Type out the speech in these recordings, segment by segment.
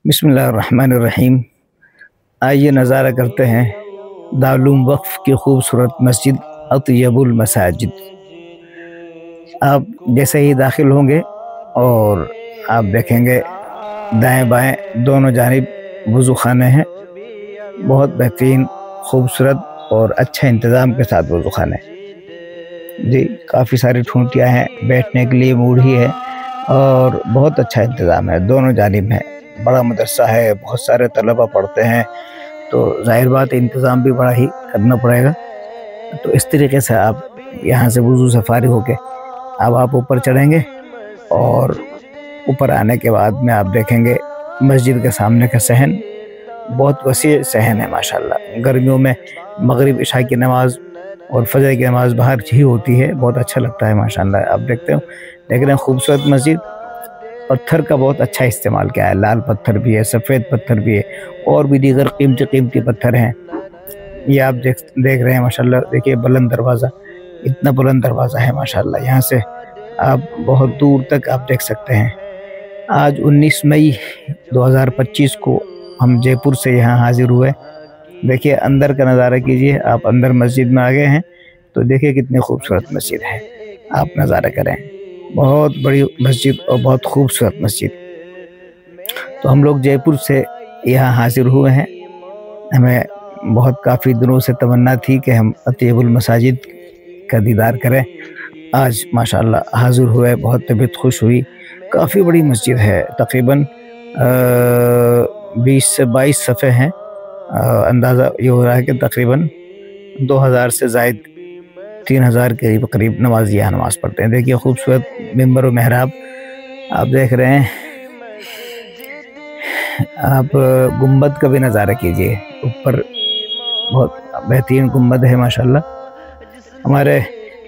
बिस्मिल्लाहिर्रहमानिर्रहीम। आइए नज़ारा करते हैं दारुल वक्फ की खूबसूरत मस्जिद अतयबुल मसाजिद। आप जैसे ही दाखिल होंगे और आप देखेंगे दाएं बाएं दोनों जानिब वज़ू खाने हैं, बहुत बेहतरीन खूबसूरत और अच्छा इंतज़ाम के साथ वज़ू खाने जी। काफ़ी सारी ठूंटियाँ हैं, बैठने के लिए मूढ़ी है और बहुत अच्छा इंतज़ाम है, दोनों जानिब है। बड़ा मदरसा है, बहुत सारे तलबा पढ़ते हैं, तो ज़ाहिर बात इंतज़ाम भी बड़ा ही करना पड़ेगा। तो इस तरीके से आप यहाँ से वज़ू से फारिग होके अब आप ऊपर चढ़ेंगे और ऊपर आने के बाद में आप देखेंगे मस्जिद के सामने का सहन, बहुत वसीअ सहन है माशाल्लाह। गर्मियों में मगरिब इशा की नमाज़ और फजर की नमाज़ बाहर ही होती है, बहुत अच्छा लगता है माशाल्लाह। आप देखते हो, देख रहे हैं खूबसूरत मस्जिद। पत्थर का बहुत अच्छा इस्तेमाल किया है, लाल पत्थर भी है, सफ़ेद पत्थर भी है और भी दीगर कीमती पत्थर हैं। ये आप देख रहे हैं माशाल्लाह। देखिए बुलंद दरवाज़ा, इतना बुलंद दरवाज़ा है माशाल्लाह। यहाँ से आप बहुत दूर तक आप देख सकते हैं। आज 19 मई 2025 को हम जयपुर से यहाँ हाजिर हुए। देखिए अंदर का नज़ारा कीजिए। आप अंदर मस्जिद में आ गए हैं तो देखिए कितनी खूबसूरत मस्जिद है, आप नज़ारा करें। बहुत बड़ी मस्जिद और बहुत खूबसूरत मस्जिद। तो हम लोग जयपुर से यहाँ हाजिर हुए हैं। हमें बहुत काफ़ी दिनों से तमन्ना थी कि हम अतयबुल मसाजिद का दीदार करें। आज माशाल्लाह हाजिर हुए, बहुत तबीयत खुश हुई। काफ़ी बड़ी मस्जिद है, तकरीबन 20 से 22 सफ़े हैं। अंदाज़ा ये हो रहा है कि तकरीबन 2000 से ज़ायद 3000 के करीब नमाज़ी यहाँ नमाज़ पढ़ते हैं। देखिए खूबसूरत मिंबर और मेहराब आप देख रहे हैं। आप गुंबद का भी नज़ारा कीजिए, ऊपर बहुत बेहतरीन गुंबद है माशाल्लाह। हमारे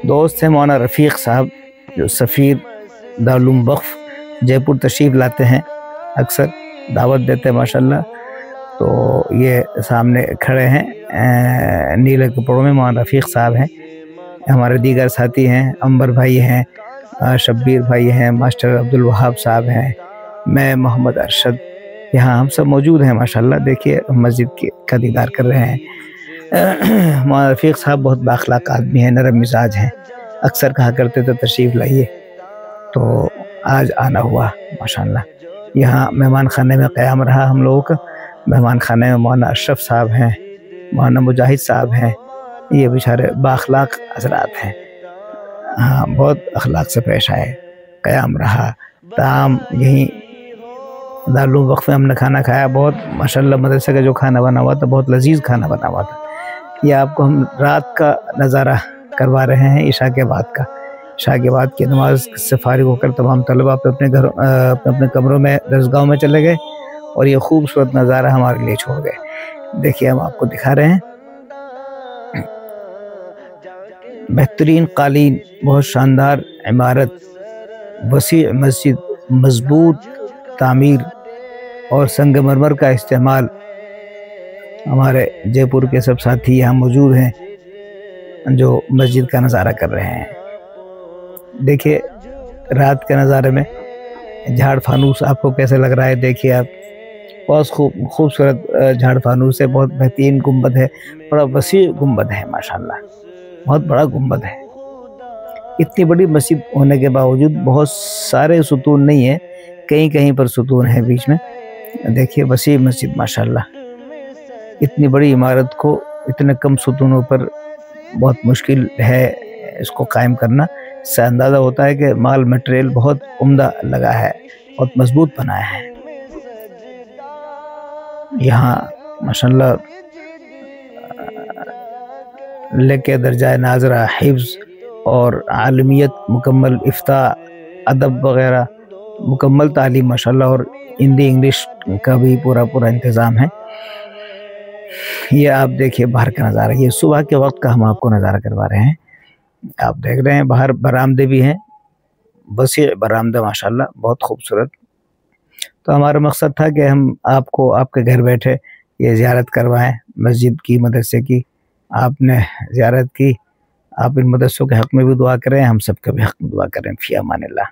दोस्त हैं मौलाना रफ़ीक साहब, जो सफ़ीर दारुल वक्फ जयपुर तशरीफ़ लाते हैं, अक्सर दावत देते हैं माशाल्लाह। तो ये सामने खड़े हैं नीले कपड़ों में, मौलाना रफ़ीक साहब हैं। हमारे दीगर साथी हैं, अंबर भाई हैं, शब्बीर भाई हैं, मास्टर अब्दुल वहाब साहब हैं, मैं मोहम्मद अरशद, यहाँ हम सब मौजूद हैं माशाल्लाह। देखिए मस्जिद का दीदार कर रहे हैं। मौलाना रफ़ीक साहब बहुत बाखलाक आदमी हैं, नरम मिजाज हैं, अक्सर कहा करते थे तशरीफ़ लाइए, तो आज आना हुआ माशाल्लाह। यहाँ मेहमान खाने में क़याम रहा हम लोगों का। मेहमान खाने में मौलाना अशरफ साहब हैं, मौलाना मुजाहिद साहब हैं, ये बेचारे बाखलाक हज़रात हैं। हाँ, बहुत अखलाक से पेश आए, क़याम रहा। ताम यहीं दारुल वक्फ में हमने खाना खाया, बहुत माशाल्लाह मदरसे का जो खाना बना हुआ था, बहुत लजीज खाना बना हुआ था। ये आपको हम रात का नज़ारा करवा रहे हैं, इशा के बाद का। इशा के बाद की नमाज से फारिग होकर तमाम तलबा अपने कमरों में, दरसगाहों में चले गए और ये खूबसूरत नज़ारा हमारे लिए छोड़ गए। देखिए हम आपको दिखा रहे हैं, बेहतरीन कालीन, बहुत शानदार इमारत, वसीअ मस्जिद, मजबूत तामीर और संगमरमर का इस्तेमाल। हमारे जयपुर के सब साथी यहाँ मौजूद हैं जो मस्जिद का नज़ारा कर रहे हैं। देखिए रात के नज़ारे में झाड़ फानूस आपको कैसे लग रहा है। देखिए आप, बहुत खूबसूरत झाड़ फानूस है, बहुत बेहतरीन गुंबद है, बड़ा वसीअ गुंबद है माशाल्लाह, बहुत बड़ा गुंबद है। इतनी बड़ी मस्जिद होने के बावजूद बहुत सारे सुतून नहीं है, कहीं कहीं पर सुतून है बीच में। देखिए वसीअ मस्जिद माशाल्लाह। इतनी बड़ी इमारत को इतने कम सुतूनों पर बहुत मुश्किल है इसको कायम करना। इससे अंदाज़ा होता है कि माल मटेरियल बहुत उम्दा लगा है, बहुत मजबूत बनाया है। यहाँ माशाल्लाह लेके दर्जा नाज़रा, हिफ्ज़ और आलमियत मुकम्मल, इफ्ता, अदब वग़ैरह मुकम्मल तालीम माशाल्लाह, और हिंदी इंग्लिश का भी पूरा इंतज़ाम है। ये आप देखिए बाहर का नज़ारा, ये सुबह के वक्त का हम आपको नज़ारा करवा रहे हैं। आप देख रहे हैं बाहर बरामदे भी हैं, वसीअ बरामदा माशाल्लाह, बहुत खूबसूरत। तो हमारा मकसद था कि हम आपको आपके घर बैठे ये ज़ियारत करवाएं मस्जिद की, मदरसे की। आपने ज़ियारत की, आप इन मदरसों के हक़ में भी दुआ करें, हम सब के भी हक़ में दुआ करें। फ़ी अमानिल्लाह।